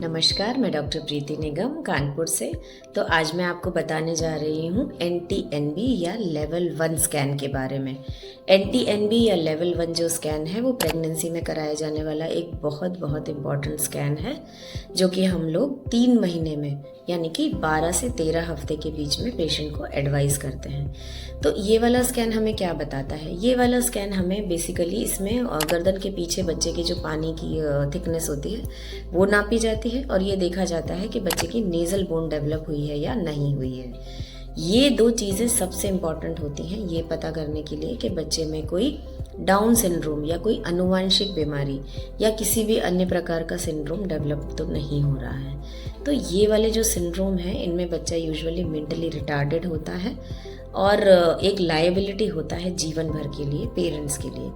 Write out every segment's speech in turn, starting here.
नमस्कार, मैं डॉक्टर प्रीति निगम कानपुर से। तो आज मैं आपको बताने जा रही हूँ NT-NB या लेवल 1 स्कैन के बारे में। NT-NB या लेवल 1 जो स्कैन है वो प्रेगनेंसी में कराया जाने वाला एक बहुत इम्पॉर्टेंट स्कैन है, जो कि हम लोग 3 महीने में यानी कि 12 से 13 हफ्ते के बीच में पेशेंट को एडवाइस करते हैं। तो ये वाला स्कैन हमें क्या बताता है? ये वाला स्कैन हमें बेसिकली इसमें गर्दन के पीछे बच्चे की जो पानी की थिकनेस होती है वो नापी जाती है और ये देखा जाता है कि बच्चे की नेज़ल बोन डेवलप हुई है या नहीं हुई है। ये 2 चीज़ें सबसे इम्पॉर्टेंट होती हैं ये पता करने के लिए कि बच्चे में कोई डाउन सिंड्रोम या कोई आनुवंशिक बीमारी या किसी भी अन्य प्रकार का सिंड्रोम डेवलप तो नहीं हो रहा है। तो ये वाले जो सिंड्रोम है इनमें बच्चा यूजुअली मेंटली रिटार्डेड होता है और एक लायबिलिटी होता है जीवन भर के लिए पेरेंट्स के लिए।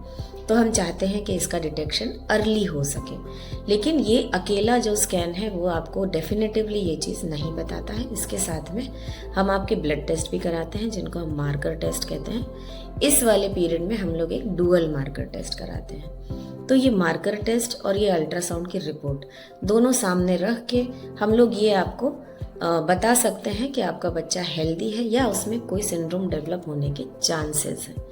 तो हम चाहते हैं कि इसका डिटेक्शन अर्ली हो सके, लेकिन ये अकेला जो स्कैन है वो आपको डेफिनेटिवली ये चीज़ नहीं बताता है। इसके साथ में हम आपके ब्लड टेस्ट भी कराते हैं जिनको हम मार्कर टेस्ट कहते हैं। इस वाले पीरियड में हम लोग एक डुअल मार्कर टेस्ट कराते हैं। तो ये मार्कर टेस्ट और ये अल्ट्रासाउंड की रिपोर्ट दोनों सामने रख के हम लोग ये आपको बता सकते हैं कि आपका बच्चा हेल्दी है या उसमें कोई सिंड्रोम डेवलप होने के चांसेस हैं।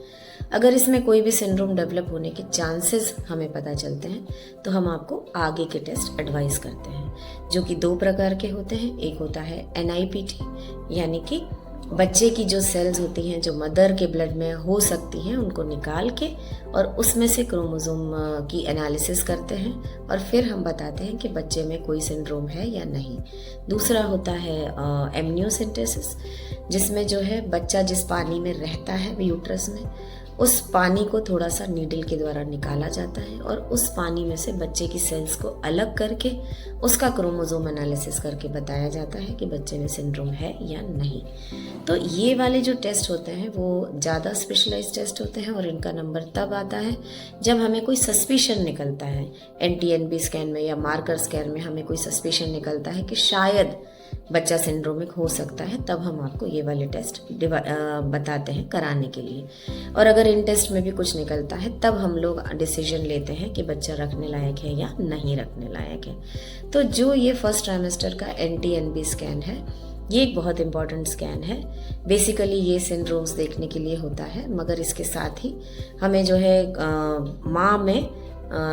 अगर इसमें कोई भी सिंड्रोम डेवलप होने के चांसेस हमें पता चलते हैं तो हम आपको आगे के टेस्ट एडवाइस करते हैं, जो कि 2 प्रकार के होते हैं। एक होता है NIPT यानी कि बच्चे की जो सेल्स होती हैं जो मदर के ब्लड में हो सकती हैं उनको निकाल के और उसमें से क्रोमोसोम की एनालिसिस करते हैं और फिर हम बताते हैं कि बच्चे में कोई सिंड्रोम है या नहीं। दूसरा होता है एमनियोसेंटेसिस, जिसमें जो है बच्चा जिस पानी में रहता है यूट्रस में उस पानी को थोड़ा सा नीडल के द्वारा निकाला जाता है और उस पानी में से बच्चे की सेल्स को अलग करके उसका क्रोमोसोम एनालिसिस करके बताया जाता है कि बच्चे में सिंड्रोम है या नहीं। तो ये वाले जो टेस्ट होते हैं वो ज़्यादा स्पेशलाइज्ड टेस्ट होते हैं और इनका नंबर तब आता है जब हमें कोई सस्पिशन निकलता है। NT-NB स्कैन में या मार्कर स्कैन में हमें कोई सस्पिशन निकलता है कि शायद बच्चा सिंड्रोमिक हो सकता है, तब हम आपको ये वाले टेस्ट बताते हैं कराने के लिए। और अगर इन टेस्ट में भी कुछ निकलता है तब हम लोग डिसीजन लेते हैं कि बच्चा रखने लायक है या नहीं रखने लायक है। तो जो ये फर्स्ट ट्राइमेस्टर का NT-NB स्कैन है ये एक बहुत इंपॉर्टेंट स्कैन है। बेसिकली ये सिंड्रोम्स देखने के लिए होता है, मगर इसके साथ ही हमें जो है माँ में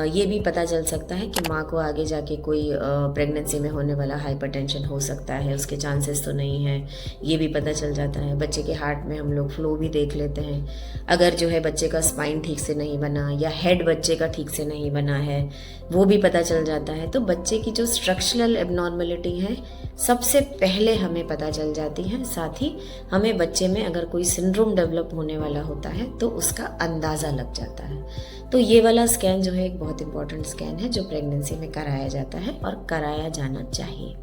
ये भी पता चल सकता है कि माँ को आगे जाके कोई प्रेगनेंसी में होने वाला हाइपरटेंशन हो सकता है, उसके चांसेस तो नहीं हैं, ये भी पता चल जाता है। बच्चे के हार्ट में हम लोग फ्लो भी देख लेते हैं। अगर जो है बच्चे का स्पाइन ठीक से नहीं बना या हेड बच्चे का ठीक से नहीं बना है वो भी पता चल जाता है। तो बच्चे की जो स्ट्रक्चरल एबनॉर्मलिटी है सबसे पहले हमें पता चल जाती है। साथ ही हमें बच्चे में अगर कोई सिंड्रोम डेवलप होने वाला होता है तो उसका अंदाज़ा लग जाता है। तो ये वाला स्कैन जो है एक बहुत इंपॉर्टेंट स्कैन है जो प्रेगनेंसी में कराया जाता है और कराया जाना चाहिए।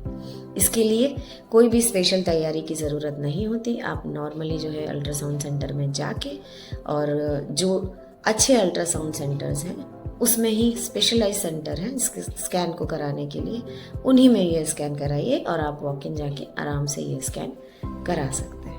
इसके लिए कोई भी स्पेशल तैयारी की ज़रूरत नहीं होती। आप नॉर्मली जो है अल्ट्रासाउंड सेंटर में जाके और जो अच्छे अल्ट्रासाउंड सेंटर्स हैं उसमें ही स्पेशलाइज सेंटर हैं इसके स्कैन को कराने के लिए, उन्हीं में ये स्कैन कराइए और आप वॉक इन जाके आराम से ये स्कैन करा सकते हैं।